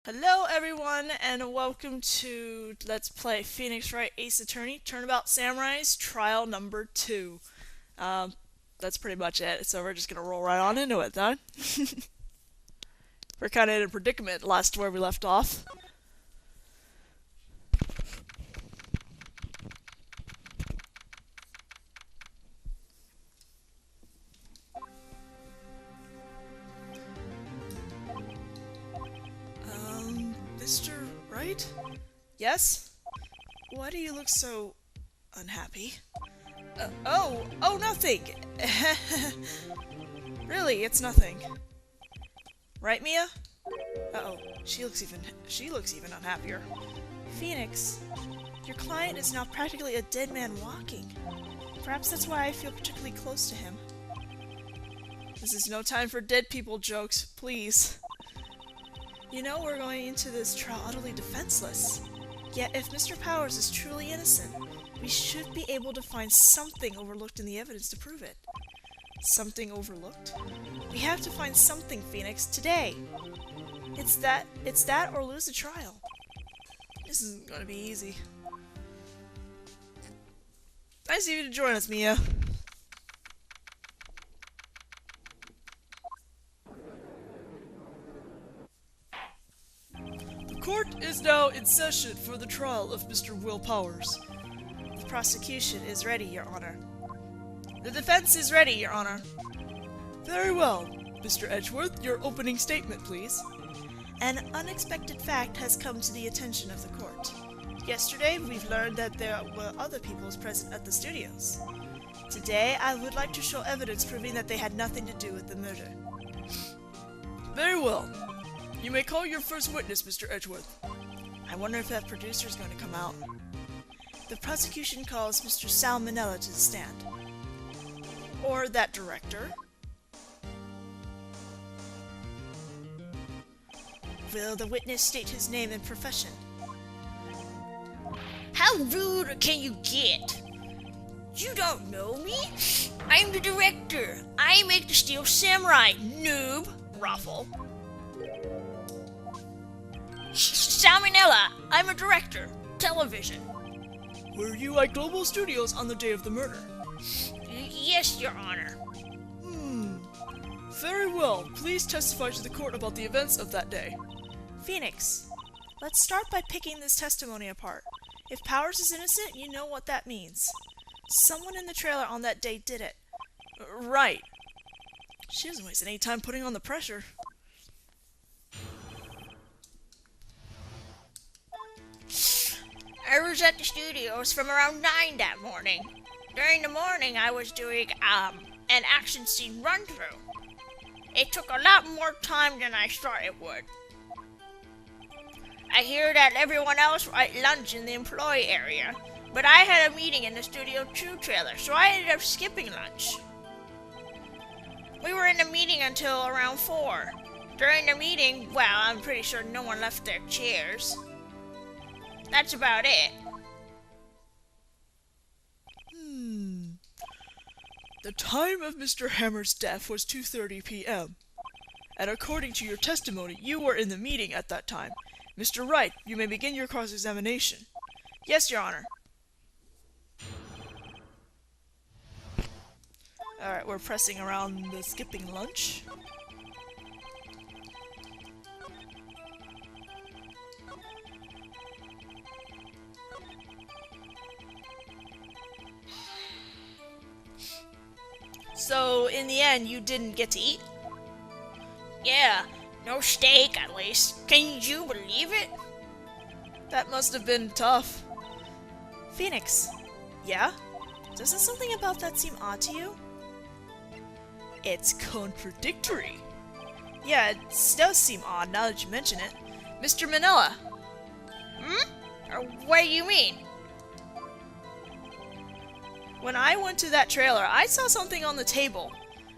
Hello everyone and welcome to Let's Play Phoenix Wright Ace Attorney Turnabout Samurai's Trial Number 2. Um, that's pretty much it, so we're just gonna roll right on into it then. We're kinda in a predicament last where we left off. Mr. Wright? Yes? Why do you look so unhappy? Nothing! Really, it's nothing. Right, Mia? Uh-oh, she looks even unhappier. Phoenix, your client is now practically a dead man walking. Perhaps that's why I feel particularly close to him. This is no time for dead people jokes, please. You know, we're going into this trial utterly defenseless. Yet, if Mr. Powers is truly innocent, we should be able to find something overlooked in the evidence to prove it. Something overlooked? We have to find something, Phoenix, today. It's that or lose the trial. This isn't gonna be easy. Nice of you to join us, Mia. The court is now in session for the trial of Mr. Will Powers. The prosecution is ready, Your Honor. The defense is ready, Your Honor. Very well. Mr. Edgeworth, your opening statement, please. An unexpected fact has come to the attention of the court. Yesterday, we've learned that there were other peoples present at the studios. Today, I would like to show evidence proving that they had nothing to do with the murder. Very well. You may call your first witness, Mr. Edgeworth. I wonder if that producer's going to come out. The prosecution calls Mr. Sal Manela to the stand. Or that director. Will the witness state his name and profession? How rude can you get? You don't know me? I'm the director. I make the Steel Samurai, noob. Ruffle. Salmonella. I'm a director. Television. Were you at Global Studios on the day of the murder? Yes, Your Honor. Very well. Please testify to the court about the events of that day. Phoenix, let's start by picking this testimony apart. If Powers is innocent, you know what that means. Someone in the trailer on that day did it. Right. She doesn't waste any time putting on the pressure. I was at the studios from around 9 that morning. During the morning, I was doing, an action scene run-through. It took a lot more time than I thought it would. I hear that everyone else were at lunch in the employee area, but I had a meeting in the Studio 2 trailer, so I ended up skipping lunch. We were in the meeting until around 4. During the meeting, well, I'm pretty sure no one left their chairs. That's about it. The time of Mr. Hammer's death was 2:30 p.m. And according to your testimony, you were in the meeting at that time. Mr. Wright, you may begin your cross-examination. Yes, Your Honor. Alright, we're pressing around the skipping lunch. So, in the end, you didn't get to eat? Yeah, no steak at least. Can you believe it? That must have been tough. Phoenix, yeah? Doesn't something about that seem odd to you? It's contradictory. Yeah, it does seem odd now that you mention it. Mr. Manela. What do you mean? When I went to that trailer, I saw something on the table.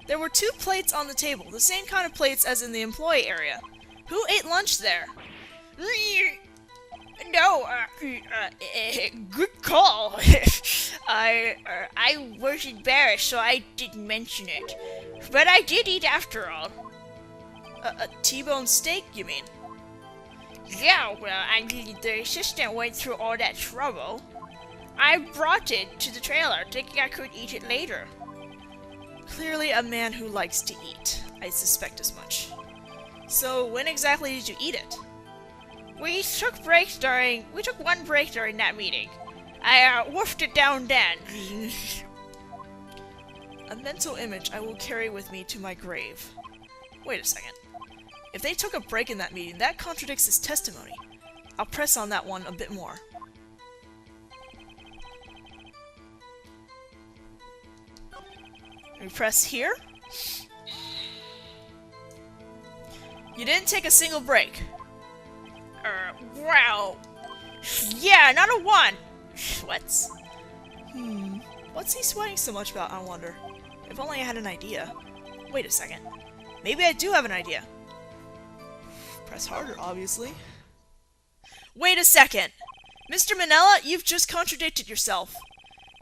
There were 2 plates on the table, the same kind of plates as in the employee area. Who ate lunch there? No, good call. I was embarrassed, so I didn't mention it. But I did eat after all. A T-bone steak, you mean? Yeah, well, the assistant went through all that trouble. I brought it to the trailer, thinking I could eat it later. Clearly a man who likes to eat. I suspect as much. So when exactly did you eat it? We took one break during that meeting. I wolfed it down then. A mental image I will carry with me to my grave. Wait a second. If they took a break in that meeting, that contradicts his testimony. I'll press on that one a bit more. We press here. You didn't take a single break. Wow. Yeah, not a one. Sweats. What's he sweating so much about, I wonder? If only I had an idea. Wait a second. Maybe I do have an idea. Press harder, obviously. Wait a second! Mr. Manela, you've just contradicted yourself.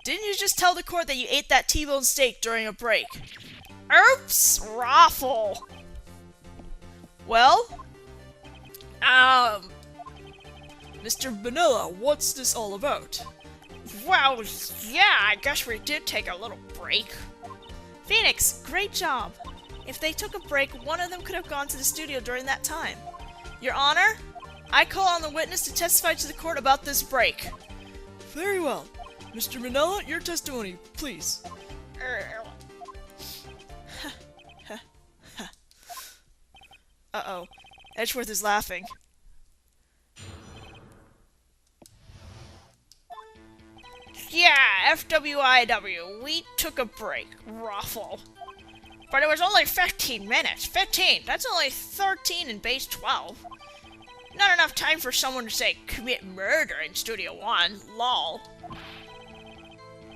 Didn't you just tell the court that you ate that T-bone steak during a break? Oops! Raffle! Well? Mr. Manela, what's this all about? Well, yeah, I guess we did take a little break. Phoenix, great job! If they took a break, one of them could have gone to the studio during that time. Your Honor, I call on the witness to testify to the court about this break. Very well. Mr. Manela, your testimony, please. Uh-oh. Edgeworth is laughing. Yeah, FWIW, we took a break. Raffle. But it was only 15 minutes. 15! That's only 13 in base 12. Not enough time for someone to say, commit murder in Studio 1. Lol.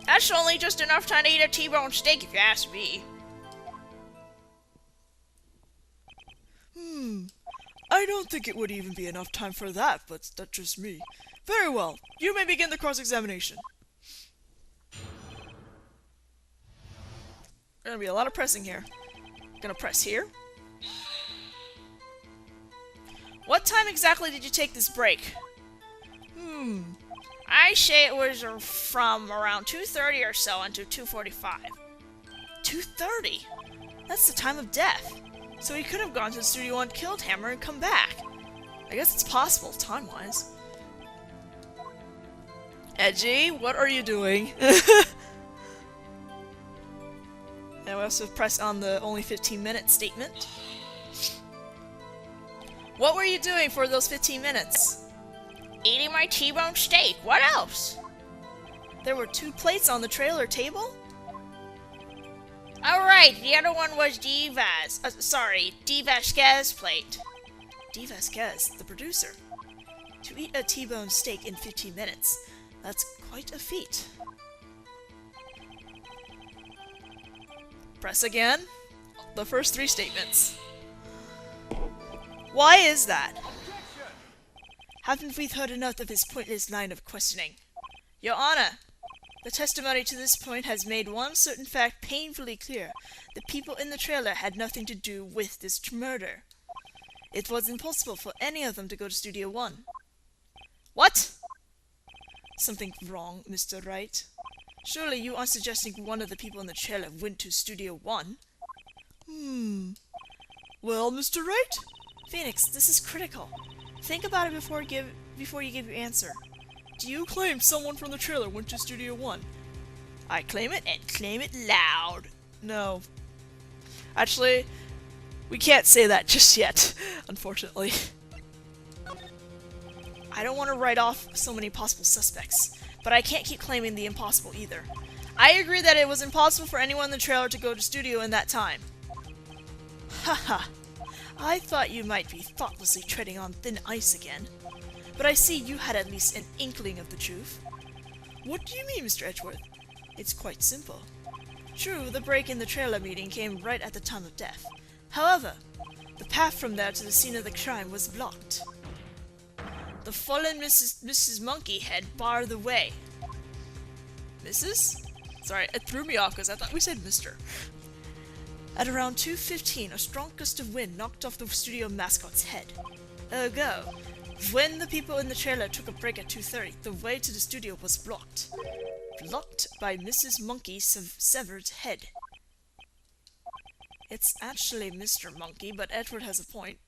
That's only just enough time to eat a T-bone steak if you ask me. I don't think it would even be enough time for that, but that's just me. Very well. You may begin the cross-examination. Gonna be a lot of pressing here. Gonna press here. What time exactly did you take this break? I say it was from around 2:30 or so until 2:45. 2:30? That's the time of death. So he could have gone to the Studio 1, killed Hammer, and come back. I guess it's possible, time-wise. Edgy, what are you doing? And we also press on the only 15-minute statement. What were you doing for those 15 minutes? Eating my T-bone steak. What else? There were 2 plates on the trailer table? Alright, the other one was D. Vasquez's plate. D. Vasquez, the producer. To eat a T-bone steak in 15 minutes. That's quite a feat. Press again. The first 3 statements. Why is that? Haven't we heard enough of his pointless line of questioning? Your Honor, the testimony to this point has made one certain fact painfully clear. The people in the trailer had nothing to do with this murder. It was impossible for any of them to go to Studio 1. What? Something wrong, Mr. Wright. Surely you aren't suggesting one of the people in the trailer went to Studio 1? Well, Mr. Wright? Phoenix, this is critical. Think about it before you give your answer. Do you claim someone from the trailer went to Studio 1? I claim it, and claim it loud. No. Actually, we can't say that just yet, unfortunately. I don't want to write off so many possible suspects, but I can't keep claiming the impossible either. I agree that it was impossible for anyone in the trailer to go to studio in that time. Haha. I thought you might be thoughtlessly treading on thin ice again. But I see you had at least an inkling of the truth. What do you mean, Mr. Edgeworth? It's quite simple. True, the break in the trailer meeting came right at the time of death. However, the path from there to the scene of the crime was blocked. The fallen Mrs. Monkeyhead barred the way. Mrs.? Sorry, it threw me off because I thought we said Mr. At around 2:15, a strong gust of wind knocked off the studio mascot's head. Ergo, When the people in the trailer took a break at 2:30, the way to the studio was blocked. Blocked by Mrs. Monkey's severed head. It's actually Mr. Monkey, but Edward has a point.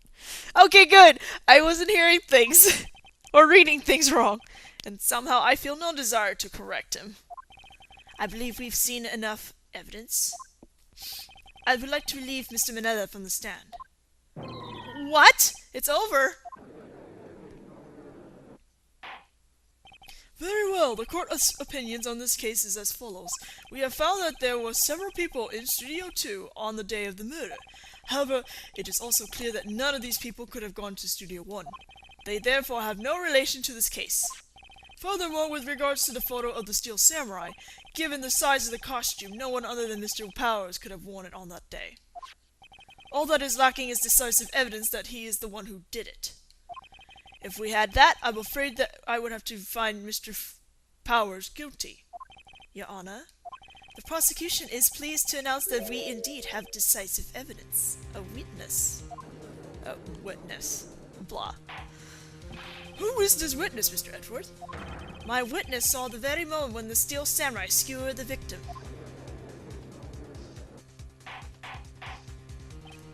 Okay, good! I wasn't hearing things, or reading things wrong, and somehow I feel no desire to correct him. I believe we've seen enough evidence. I would like to relieve Mr. Manela from the stand. What? It's over? Very well, the court's opinions on this case is as follows. We have found that there were several people in Studio 2 on the day of the murder. However, it is also clear that none of these people could have gone to Studio 1. They therefore have no relation to this case. Furthermore, with regards to the photo of the Steel Samurai, given the size of the costume, no one other than Mr. Powers could have worn it on that day. All that is lacking is decisive evidence that he is the one who did it. If we had that, I'm afraid that I would have to find Mr. Powers guilty. Your Honor, the prosecution is pleased to announce that we indeed have decisive evidence. A witness. A witness. Blah. Who is this witness, Mr. Edgeworth? My witness saw the very moment when the Steel Samurai skewered the victim.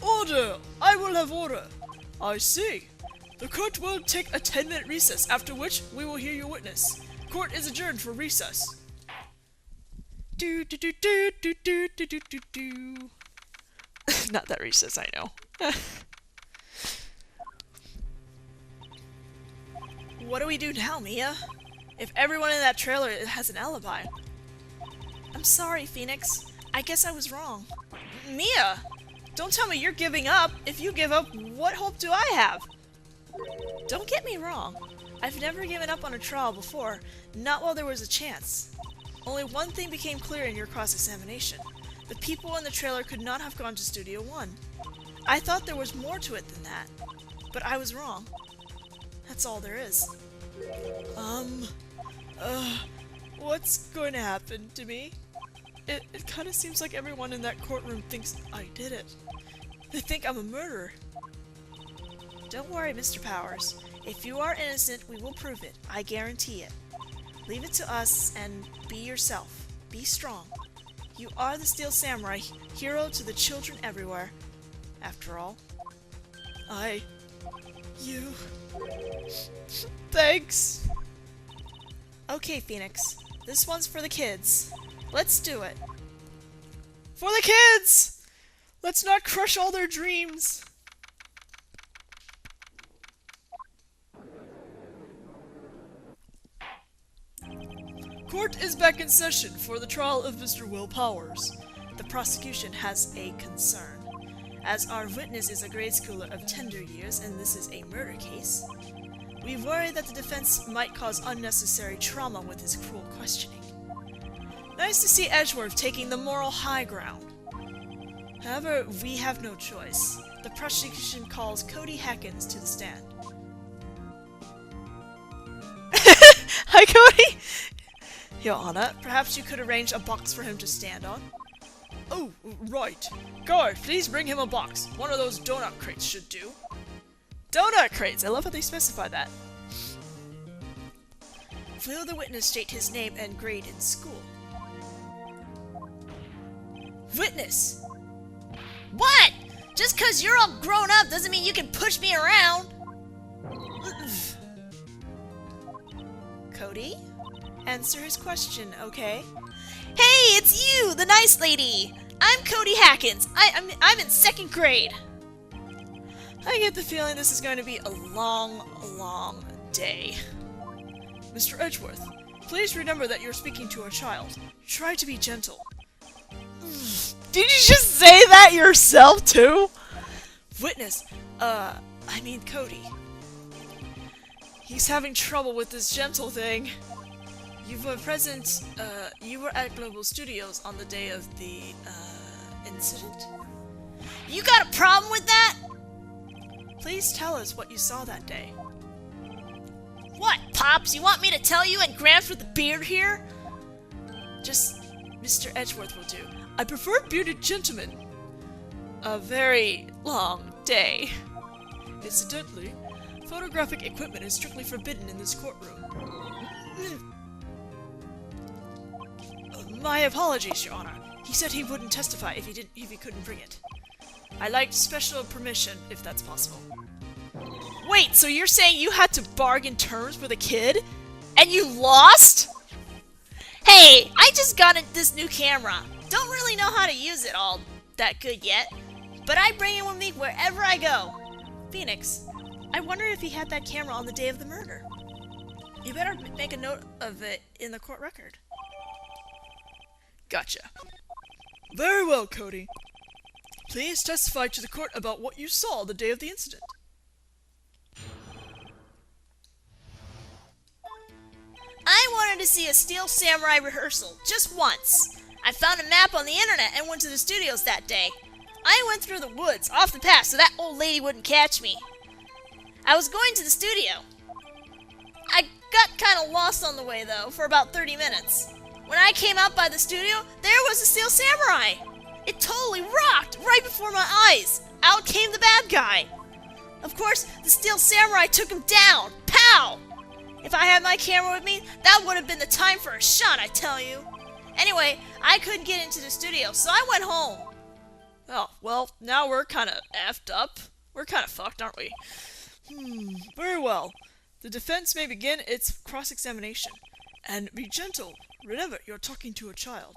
Order! I will have order. I see. The court will take a 10-minute recess, after which we will hear your witness. Court is adjourned for recess. Do do do do do do do do do do. Not that recess, I know. What do we do now, Mia? If everyone in that trailer has an alibi. I'm sorry, Phoenix. I guess I was wrong. Mia! Don't tell me you're giving up. If you give up, what hope do I have? Don't get me wrong. I've never given up on a trial before, not while there was a chance. Only one thing became clear in your cross-examination. The people in the trailer could not have gone to Studio 1. I thought there was more to it than that, but I was wrong. That's all there is. What's going to happen to me? It kind of seems like everyone in that courtroom thinks I did it. They think I'm a murderer. Don't worry, Mr. Powers. If you are innocent, we will prove it. I guarantee it. Leave it to us and be yourself. Be strong. You are the Steel Samurai, hero to the children everywhere. After all. You... Thanks! Okay, Phoenix. This one's for the kids. Let's do it. For the kids! Let's not crush all their dreams! Court is back in session for the trial of Mr. Will Powers. The prosecution has a concern. As our witness is a grade schooler of tender years and this is a murder case, we worry that the defense might cause unnecessary trauma with his cruel questioning. Nice to see Edgeworth taking the moral high ground. However, we have no choice. The prosecution calls Cody Hackins to the stand. Hi, Cody! Your Honor, perhaps you could arrange a box for him to stand on? Oh, right. Guard, please bring him a box. One of those donut crates should do. Donut crates! I love how they specify that. Will the witness state his name and grade in school? Witness! What? Just 'cause you're all grown up doesn't mean you can push me around. Cody? Answer his question, okay? Hey, it's you, the nice lady. I'm Cody Hackins. I'm in 2nd grade. I get the feeling this is going to be a long, long day. Mr. Edgeworth, please remember that you're speaking to a child. Try to be gentle. Did you just say that yourself, too? Witness, Cody. He's having trouble with this gentle thing. You were at Global Studios on the day of the, incident? You got a problem with that? Please tell us what you saw that day. What, Pops? You want me to tell you and Gramps with the beard here? Just Mr. Edgeworth will do. I prefer bearded gentlemen. A very long day. Incidentally, Photographic equipment is strictly forbidden in this courtroom. My apologies, Your Honor. He said he wouldn't testify if he couldn't bring it. I'd like special permission, if that's possible. Wait, so you're saying you had to bargain terms with a kid? And you lost? Hey, I just got this new camera. Don't really know how to use it all that good yet, but I bring it with me wherever I go. Phoenix, I wonder if he had that camera on the day of the murder. You better make a note of it in the court record. Gotcha. Very well, Cody. Please testify to the court about what you saw the day of the incident. I wanted to see a Steel Samurai rehearsal, just once. I found a map on the internet and went to the studios that day. I went through the woods, off the path, so that old lady wouldn't catch me. I was going to the studio. I got kind of lost on the way, though, for about 30 minutes. When I came out by the studio, there was the Steel Samurai. It totally rocked right before my eyes. Out came the bad guy. Of course, the Steel Samurai took him down. Pow! If I had my camera with me, that would have been the time for a shot, I tell you. Anyway, I couldn't get into the studio, so I went home. Oh, well, now we're kind of effed up. We're kind of fucked, aren't we? Very well. The defense may begin its cross-examination. And be gentle. Remember, you're talking to a child.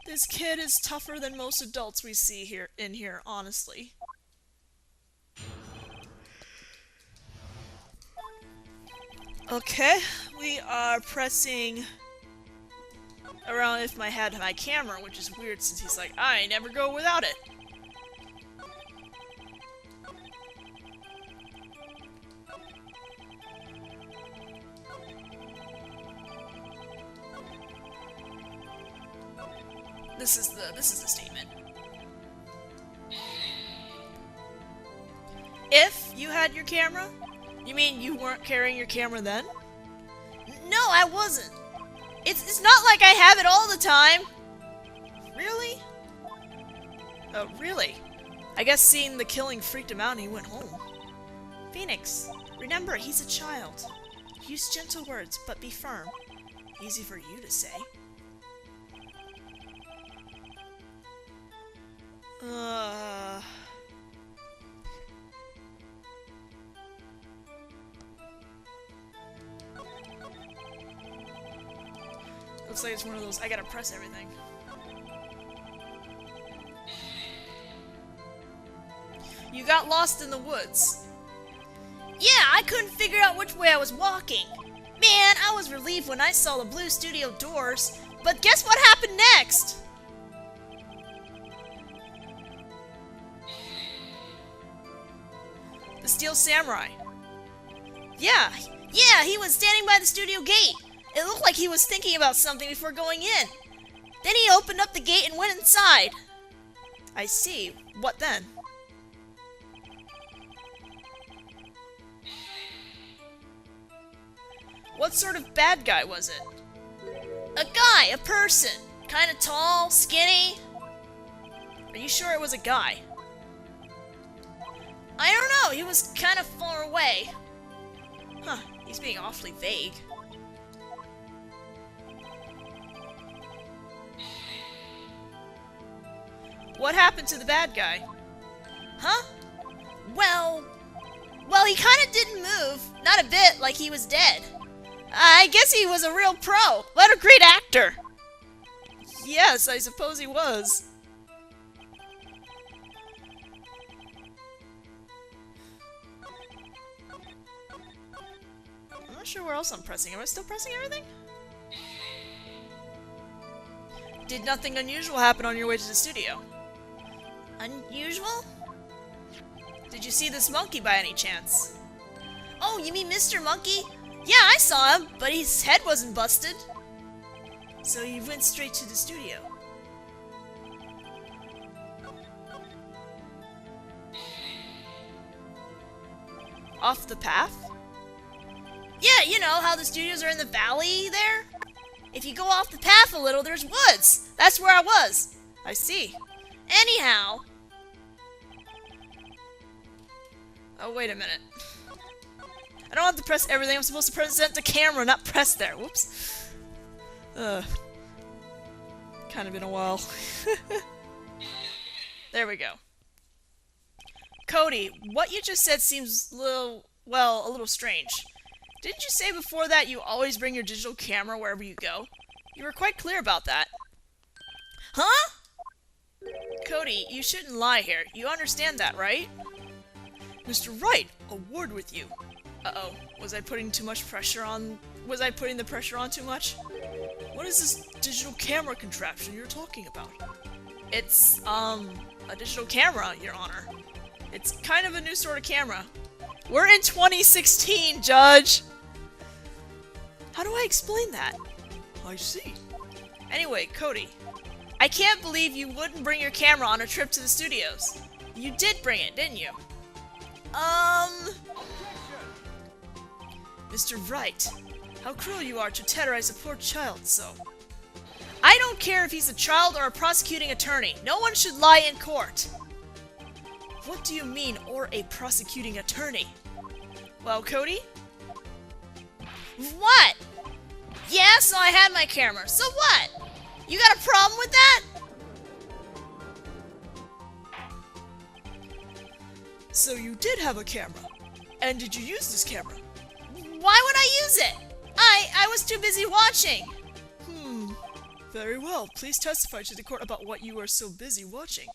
This kid is tougher than most adults we see in here, honestly. Okay, we are pressing around if I had my camera, which is weird since he's like, I never go without it. This is the statement. If you had your camera? You mean you weren't carrying your camera then? No, I wasn't. It's not like I have it all the time. Really? Oh, really? I guess seeing the killing freaked him out and he went home. Phoenix, remember, he's a child. Use gentle words, but be firm. Easy for you to say. Looks like it's one of those, I gotta press everything. You got lost in the woods. Yeah, I couldn't figure out which way I was walking. Man, I was relieved when I saw the blue studio doors. But guess what happened next? The Steel Samurai. Yeah, he was standing by the studio gate. It looked like he was thinking about something before going in. Then he opened up the gate and went inside. I see. What then? What sort of bad guy was it? A guy, a person. Kinda tall, skinny. Are you sure it was a guy? I don't know, he was kinda far away. Huh, he's being awfully vague. What happened to the bad guy? Huh? Well, he kinda didn't move. Not a bit, like he was dead. I guess he was a real pro. What a great actor. Yes, I suppose he was. I'm not sure where else I'm pressing. Am I still pressing everything? Did nothing unusual happen on your way to the studio? Unusual? Did you see this monkey by any chance? Oh, you mean Mr. Monkey? Yeah, I saw him, but his head wasn't busted. So you went straight to the studio? Off the path? Yeah, you know how the studios are in the valley there? If you go off the path a little, there's woods. That's where I was. I see. Anyhow. Oh, wait a minute. I don't have to press everything. I'm supposed to present the camera, not press there. Whoops. Kind of been a while. There we go. Cody, what you just said seems a little strange. Didn't you say before that you always bring your digital camera wherever you go? You were quite clear about that. Huh? Cody, you shouldn't lie here. You understand that, right? Mr. Wright, a word with you. Uh-oh. Was I putting too much pressure on... Was I putting the pressure on too much? What is this digital camera contraption you're talking about? It's, a digital camera, Your Honor. It's kind of a new sort of camera. We're in 2016, Judge! How do I explain that? I see. Anyway, Cody, I can't believe you wouldn't bring your camera on a trip to the studios. You did bring it, didn't you? Mr. Wright, how cruel you are to terrorize a poor child so. I don't care if he's a child or a prosecuting attorney. No one should lie in court. What do you mean, or a prosecuting attorney? Well, Cody? What? Yeah, so I had my camera. So what? You got a problem with that? So you did have a camera. And did you use this camera? Why would I use it? I was too busy watching. Very well. Please testify to the court about what you were so busy watching.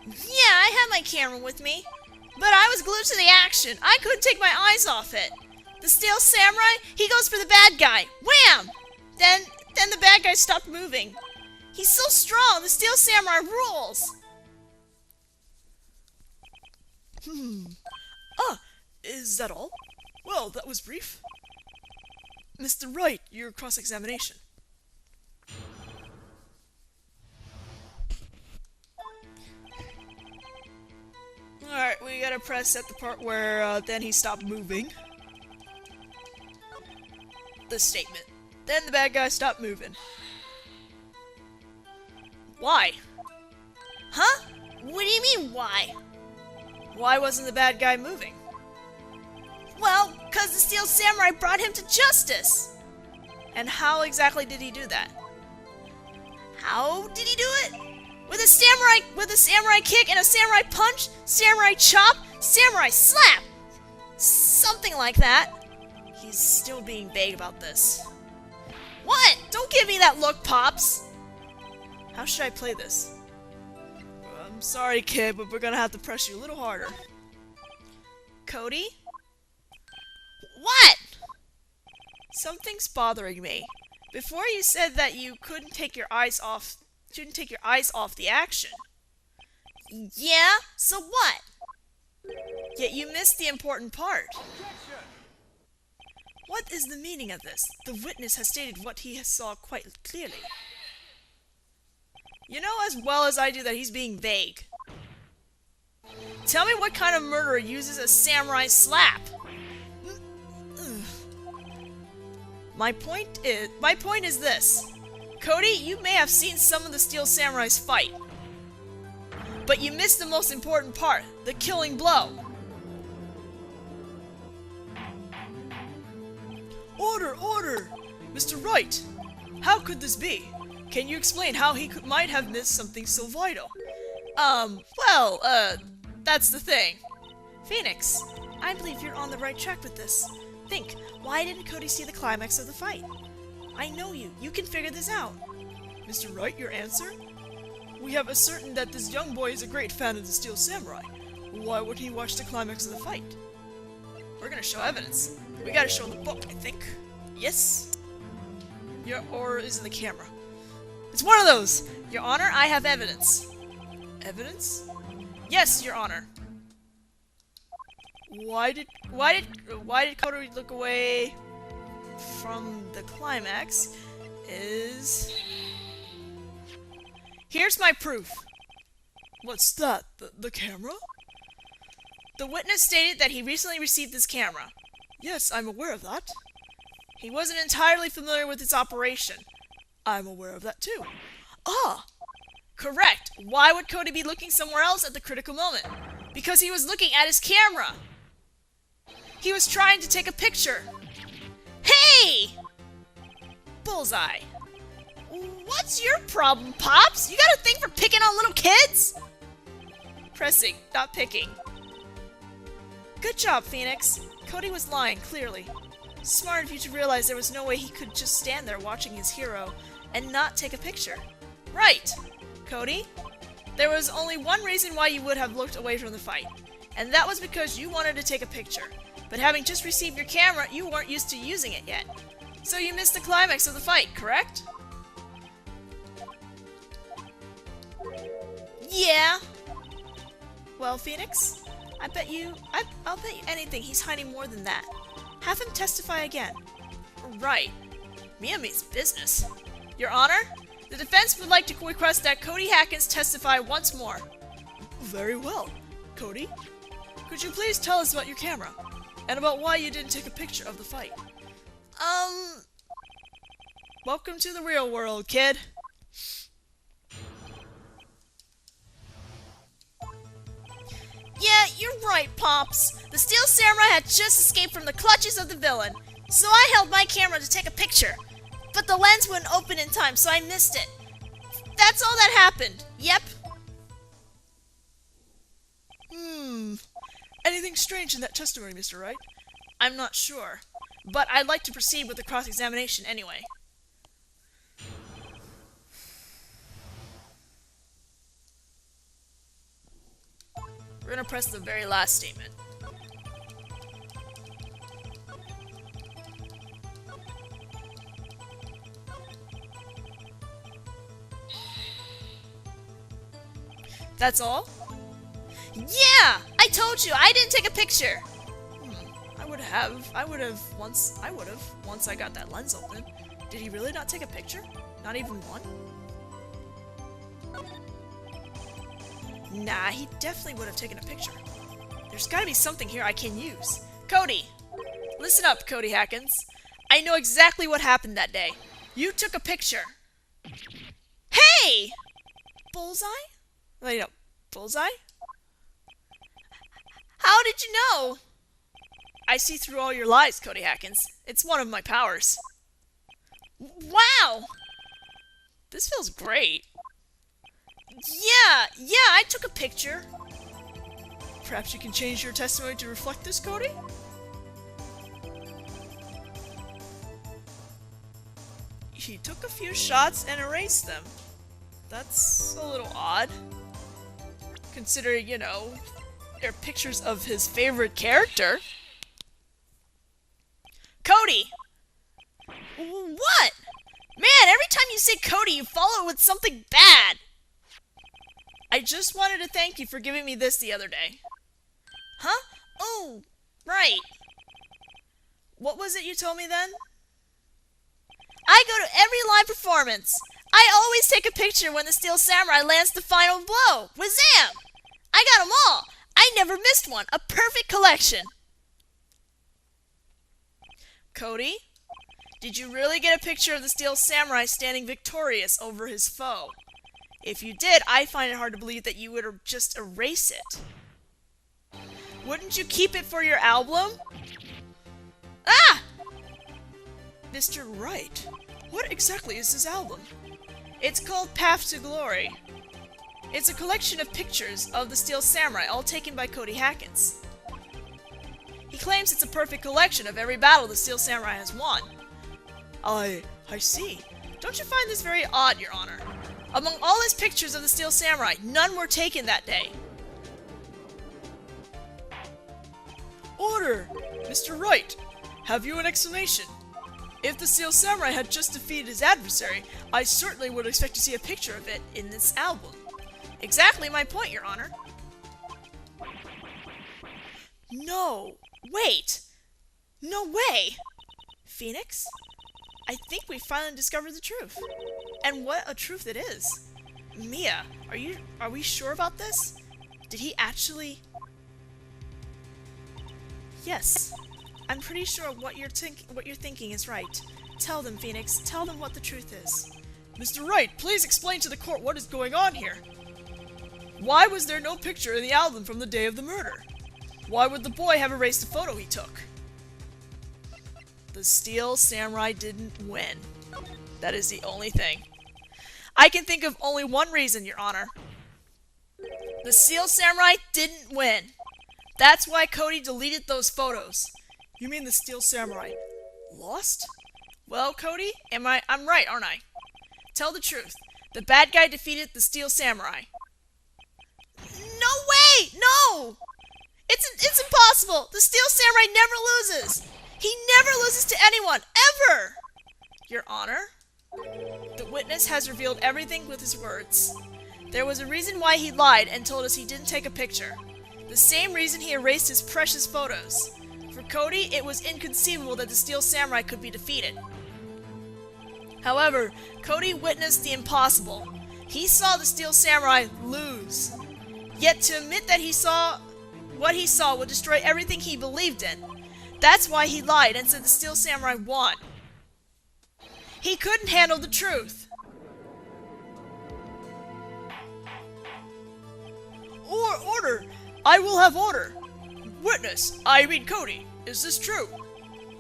Yeah, I had my camera with me. But I was glued to the action. I couldn't take my eyes off it. The Steel Samurai, he goes for the bad guy. Wham! Then the bad guy stopped moving. He's so strong. The Steel Samurai rules. Ah, is that all? Well, that was brief. Mr. Wright, your cross-examination. Alright, we gotta press at the part where then he stopped moving. The statement. Then the bad guy stopped moving. Why? Huh? What do you mean, why? Why wasn't the bad guy moving? Well, because the Steel Samurai brought him to justice! And how exactly did he do that? How did he do it? With a samurai kick and a samurai punch, samurai chop, samurai slap! Something like that. He's still being vague about this. What? Don't give me that look, Pops! How should I play this? I'm sorry, kid, but we're gonna have to press you a little harder. Cody? What? Something's bothering me. Before you said that you shouldn't take your eyes off the action. Yeah? So what? Yet you missed the important part. What is the meaning of this? The witness has stated what he saw quite clearly. You know as well as I do that he's being vague. Tell me what kind of murderer uses a samurai slap? My point is this. Cody, you may have seen some of the Steel Samurais fight. But you missed the most important part, the killing blow. Order, order! Mr. Wright, how could this be? Can you explain how he might have missed something so vital? That's the thing. Phoenix, I believe you're on the right track with this. Think, why didn't Cody see the climax of the fight? I know you. You can figure this out. Mr. Wright, your answer? We have ascertained that this young boy is a great fan of the Steel Samurai. Why would he watch the climax of the fight? We're gonna show evidence. We gotta show the book, I think. Yes? Or is it the camera? It's one of those! Your Honor, I have evidence. Evidence? Yes, Your Honor. Why did Cody look away from the climax? Here's my proof. What's that? The camera? The witness stated that he recently received this camera. Yes, I'm aware of that. He wasn't entirely familiar with its operation. I'm aware of that too. Ah! Correct. Why would Cody be looking somewhere else at the critical moment? Because he was looking at his camera. He was trying to take a picture. Hey! Bullseye. What's your problem, Pops? You got a thing for picking on little kids? Pressing, not picking. Good job, Phoenix. Cody was lying, clearly. Smart of you to realize there was no way he could just stand there watching his hero and not take a picture. Right! Cody, there was only one reason why you would have looked away from the fight, and that was because you wanted to take a picture. But having just received your camera, you weren't used to using it yet. So you missed the climax of the fight, correct? Yeah. Well, Phoenix, I'll bet you anything he's hiding more than that. Have him testify again. Right. Mia means business. Your Honor, the defense would like to request that Cody Hackins testify once more. Very well. Cody, could you please tell us about your camera? And about why you didn't take a picture of the fight? Welcome to the real world, kid. Yeah, you're right, Pops. The Steel Samurai had just escaped from the clutches of the villain, so I held my camera to take a picture. But the lens wouldn't open in time, so I missed it. That's all that happened. Yep. Anything strange in that testimony, Mr. Wright? I'm not sure, but I'd like to proceed with the cross-examination anyway. We're gonna press the very last statement. That's all? Yeah! I told you, I didn't take a picture! I would have once I got that lens open. Did he really not take a picture? Not even one? Nah, he definitely would have taken a picture. There's gotta be something here I can use. Cody! Listen up, Cody Hackins. I know exactly what happened that day. You took a picture. Hey! Bullseye? Wait, no. Bullseye? How did you know? I see through all your lies, Cody Hackins. It's one of my powers. Wow! This feels great. Yeah, I took a picture. Perhaps you can change your testimony to reflect this, Cody? He took a few shots and erased them. That's a little odd. Considering, you know, they're pictures of his favorite character. Cody! What? Man, every time you say Cody, you follow it with something bad. I just wanted to thank you for giving me this the other day. Huh? Oh, right. What was it you told me then? I go to every live performance. I always take a picture when the Steel Samurai lands the final blow. Wazam! I got them all. I never missed one. A perfect collection. Cody, did you really get a picture of the Steel Samurai standing victorious over his foe? If you did, I find it hard to believe that you would just erase it. Wouldn't you keep it for your album? Ah! Mr. Wright, what exactly is this album? It's called Path to Glory. It's a collection of pictures of the Steel Samurai, all taken by Cody Hackins. He claims it's a perfect collection of every battle the Steel Samurai has won. I see. Don't you find this very odd, Your Honor? Among all his pictures of the Steel Samurai, none were taken that day. Order! Mr. Wright, have you an explanation? If the Steel Samurai had just defeated his adversary, I certainly would expect to see a picture of it in this album. Exactly my point, Your Honor. No, wait! No way! Phoenix? I think we finally discovered the truth. And what a truth it is. Mia, are we sure about this? Did he actually... Yes. I'm pretty sure what you're thinking is right. Tell them, Phoenix. Tell them what the truth is. Mr. Wright, please explain to the court what is going on here. Why was there no picture in the album from the day of the murder? Why would the boy have erased the photo he took? The Steel Samurai didn't win. That is the only thing. I can think of only one reason, Your Honor. The Steel Samurai didn't win. That's why Cody deleted those photos. You mean the Steel Samurai lost? Well, Cody, I'm right, aren't I? Tell the truth. The bad guy defeated the Steel Samurai. No way! No! It's impossible! The Steel Samurai never loses! He never loses to anyone, ever! Your Honor, the witness has revealed everything with his words. There was a reason why he lied and told us he didn't take a picture. The same reason he erased his precious photos. For Cody, it was inconceivable that the Steel Samurai could be defeated. However, Cody witnessed the impossible. He saw the Steel Samurai lose. Yet to admit that what he saw would destroy everything he believed in. That's why he lied and said the Steel Samurai won. He couldn't handle the truth. Order! I will have order! Witness, I mean Cody, is this true?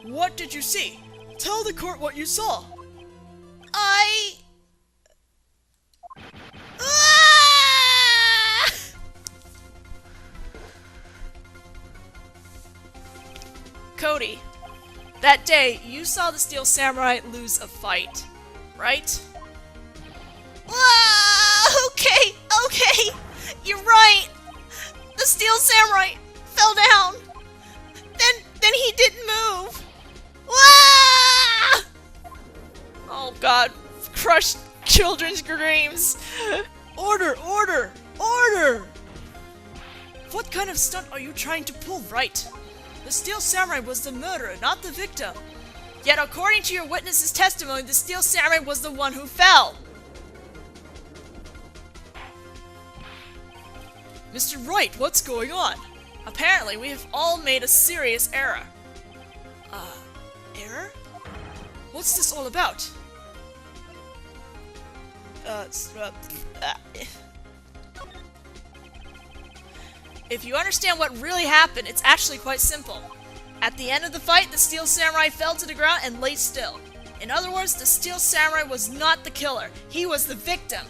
What did you see? Tell the court what you saw. Cody, that day you saw the Steel Samurai lose a fight, right? Okay, you're right. The Steel Samurai fell down. Then he didn't move. Oh God, crushed children's dreams. Order! What kind of stunt are you trying to pull, Wright? The Steel Samurai was the murderer, not the victim. Yet according to your witness's testimony, the Steel Samurai was the one who fell. Mr. Wright, what's going on? Apparently, we have all made a serious error. Error? What's this all about? If you understand what really happened, it's actually quite simple. At the end of the fight, the Steel Samurai fell to the ground and lay still. In other words, the Steel Samurai was not the killer. He was the victim.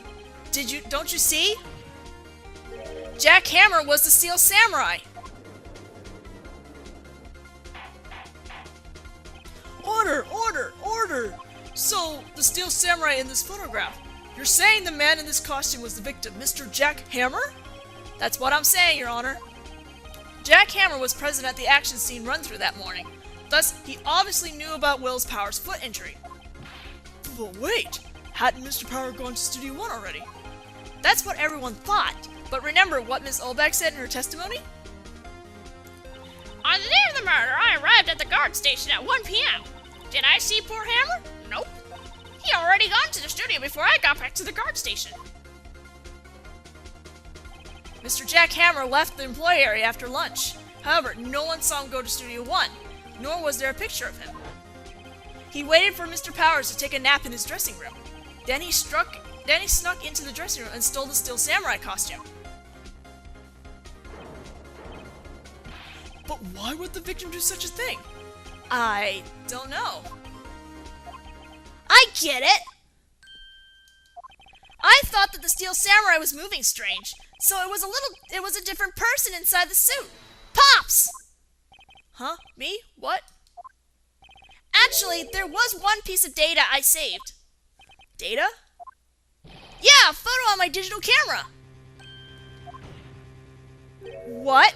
Don't you see? Jack Hammer was the Steel Samurai. Order! So, the Steel Samurai in this photograph, you're saying the man in this costume was the victim, Mr. Jack Hammer? That's what I'm saying, Your Honor. Jack Hammer was present at the action scene run-through that morning. Thus, he obviously knew about Will Power's foot injury. But wait, hadn't Mr. Power gone to Studio 1 already? That's what everyone thought, but remember what Ms. Olbeck said in her testimony? On the day of the murder, I arrived at the guard station at 1 p.m. Did I see poor Hammer? Nope. He had already gone to the studio before I got back to the guard station. Mr. Jack Hammer left the employee area after lunch. However, no one saw him go to Studio 1, nor was there a picture of him. He waited for Mr. Powers to take a nap in his dressing room. Then he snuck into the dressing room and stole the Steel Samurai costume. But why would the victim do such a thing? I don't know. I get it! I thought that the Steel Samurai was moving strange, so it was a different person inside the suit. Pops! Huh? Me? What? Actually, there was one piece of data I saved. Data? Yeah, a photo on my digital camera. What?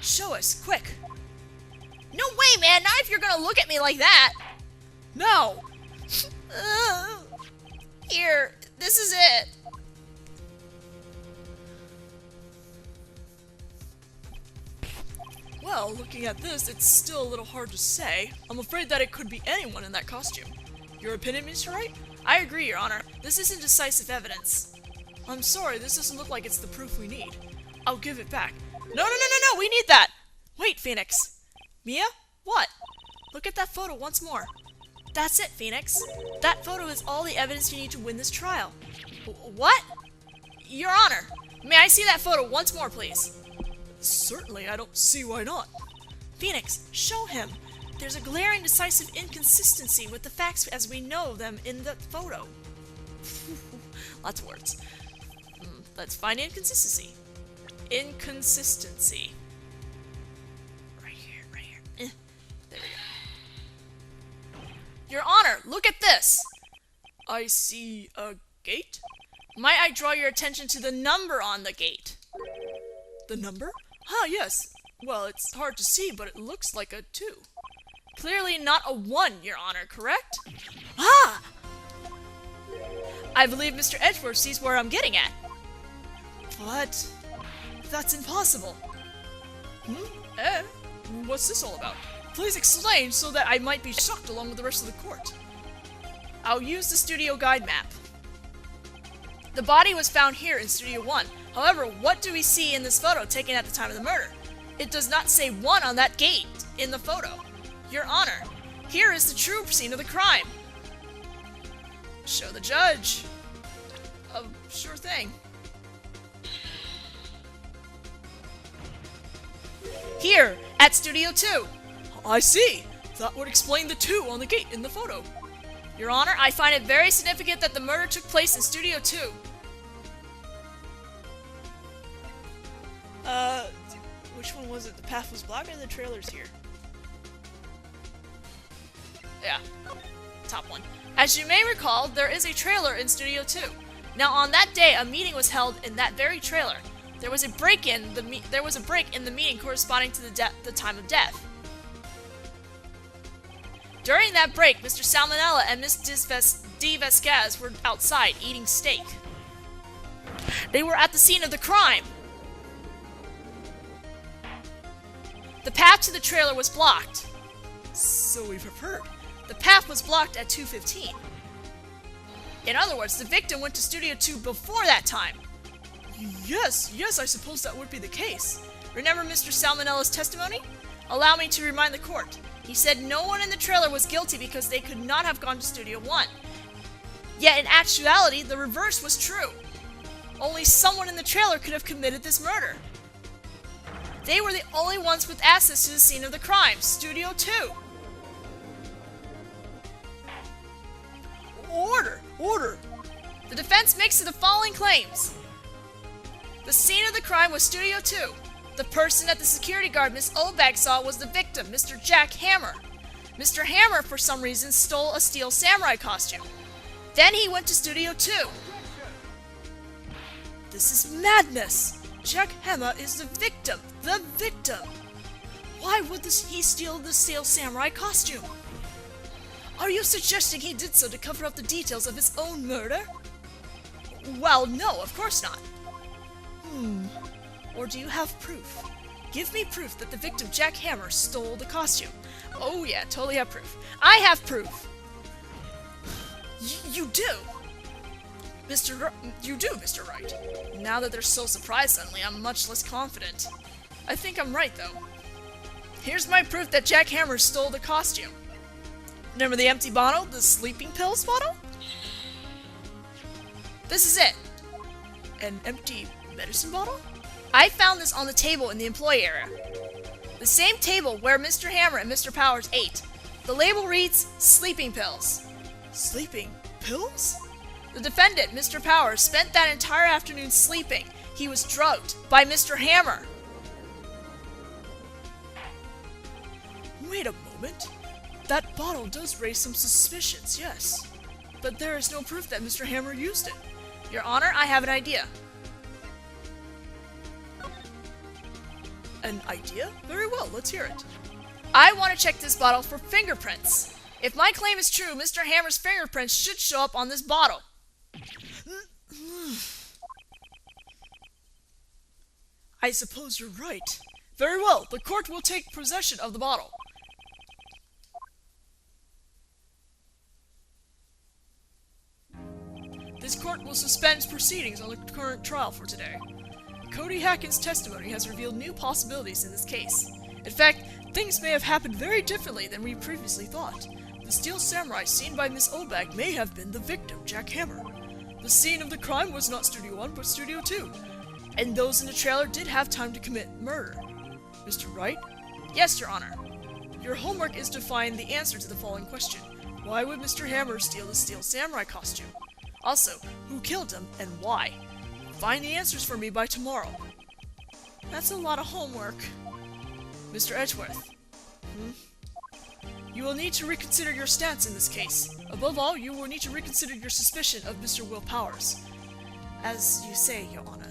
Show us, quick. No way, man, not if you're gonna look at me like that. No! Here, this is it. Well, looking at this, it's still a little hard to say. I'm afraid that it could be anyone in that costume. Your opinion, Mr. Wright? I agree, Your Honor. This isn't decisive evidence. I'm sorry, this doesn't look like it's the proof we need. I'll give it back. No, we need that! Wait, Phoenix. Mia? What? Look at that photo once more. That's it, Phoenix. That photo is all the evidence you need to win this trial. What? Your Honor, may I see that photo once more, please? Certainly, I don't see why not. Phoenix, show him. There's a glaring, decisive inconsistency with the facts as we know them in the photo. Lots of words. Let's find inconsistency. Inconsistency. Right here, right here. There we go. Your Honor, look at this! I see a gate? Might I draw your attention to the number on the gate? The number? Ah, yes. Well, it's hard to see, but it looks like a 2. Clearly not a 1, Your Honor, correct? Ah! I believe Mr. Edgeworth sees where I'm getting at. But that's impossible. What's this all about? Please explain so that I might be shocked along with the rest of the court. I'll use the studio guide map. The body was found here in Studio 1. However, what do we see in this photo taken at the time of the murder? It does not say 1 on that gate in the photo. Your Honor, here is the true scene of the crime. Show the judge. Sure thing. Here, at Studio 2. I see. That would explain the 2 on the gate in the photo. Your Honor, I find it very significant that the murder took place in Studio 2. Which one was it? The path was blocked or the trailer's here? Yeah, top one. As you may recall, there is a trailer in Studio 2. Now, on that day, a meeting was held in that very trailer. There was a break in the meeting corresponding to the time of death. During that break, Mr. Salmonella and Miss D. Vasquez were outside eating steak. They were at the scene of the crime. The path to the trailer was blocked. So we've heard. The path was blocked at 2:15. In other words, the victim went to Studio 2 before that time. Yes, I suppose that would be the case. Remember Mr. Salmonella's testimony? Allow me to remind the court. He said no one in the trailer was guilty because they could not have gone to Studio 1. Yet in actuality, the reverse was true. Only someone in the trailer could have committed this murder. They were the only ones with access to the scene of the crime, Studio 2. Order! The defense makes the following claims. The scene of the crime was Studio 2. The person that the security guard Miss Oldbag saw was the victim, Mr. Jack Hammer. Mr. Hammer, for some reason, stole a steel samurai costume. Then he went to Studio 2. This is madness! Jack Hammer is the victim! The victim! Why would he steal the steel samurai costume? Are you suggesting he did so to cover up the details of his own murder? Well, no, of course not. Or do you have proof? Give me proof that the victim Jack Hammer stole the costume. Oh yeah, totally have proof. I have proof! You do? You do, Mr. Wright. Now that they're so surprised suddenly, I'm much less confident. I think I'm right, though. Here's my proof that Jack Hammer stole the costume. Remember the empty bottle? The sleeping pills bottle? This is it. An empty medicine bottle? I found this on the table in the employee area. The same table where Mr. Hammer and Mr. Powers ate. The label reads, sleeping pills. Sleeping pills? The defendant, Mr. Powers, spent that entire afternoon sleeping. He was drugged by Mr. Hammer. Wait a moment. That bottle does raise some suspicions, yes. But there is no proof that Mr. Hammer used it. Your Honor, I have an idea. An idea? Very well, let's hear it. I want to check this bottle for fingerprints. If my claim is true, Mr. Hammer's fingerprints should show up on this bottle. I suppose you're right. Very well, the court will take possession of the bottle. This court will suspend proceedings on the current trial for today. Cody Hackins' testimony has revealed new possibilities in this case. In fact, things may have happened very differently than we previously thought. The Steel Samurai seen by Miss Obag may have been the victim, Jack Hammer. The scene of the crime was not Studio 1, but Studio 2. And those in the trailer did have time to commit murder. Mr. Wright? Yes, Your Honor. Your homework is to find the answer to the following question. Why would Mr. Hammer steal the Steel Samurai costume? Also, who killed him and why? Find the answers for me by tomorrow. That's a lot of homework. Mr. Edgeworth. You will need to reconsider your stance in this case. Above all, you will need to reconsider your suspicion of Mr. Will Powers. As you say, Your Honor.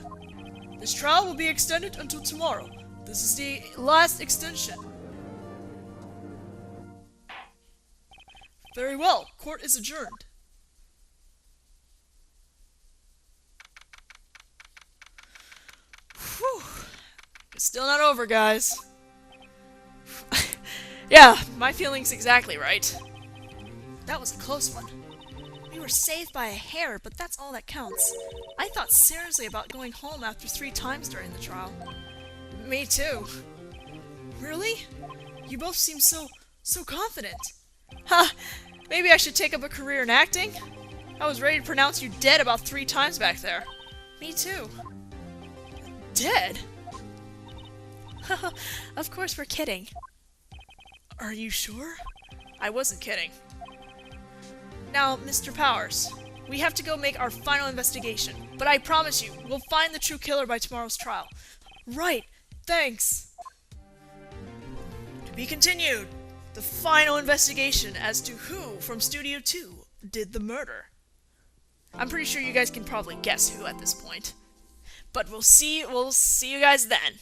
This trial will be extended until tomorrow. This is the last extension. Very well. Court is adjourned. Whew. It's still not over, guys. Yeah, my feelings exactly right. That was a close one. We were saved by a hair, but that's all that counts. I thought seriously about going home after 3 times during the trial. Me too. Really? You both seem so confident. Ha! Maybe I should take up a career in acting? I was ready to pronounce you dead about 3 times back there. Me too. Dead? Of course we're kidding. Are you sure? I wasn't kidding. Now, Mr. Powers, we have to go make our final investigation, but I promise you, we'll find the true killer by tomorrow's trial. Right, thanks. To be continued, the final investigation as to who from Studio 2 did the murder. I'm pretty sure you guys can probably guess who at this point. But we'll see you guys then.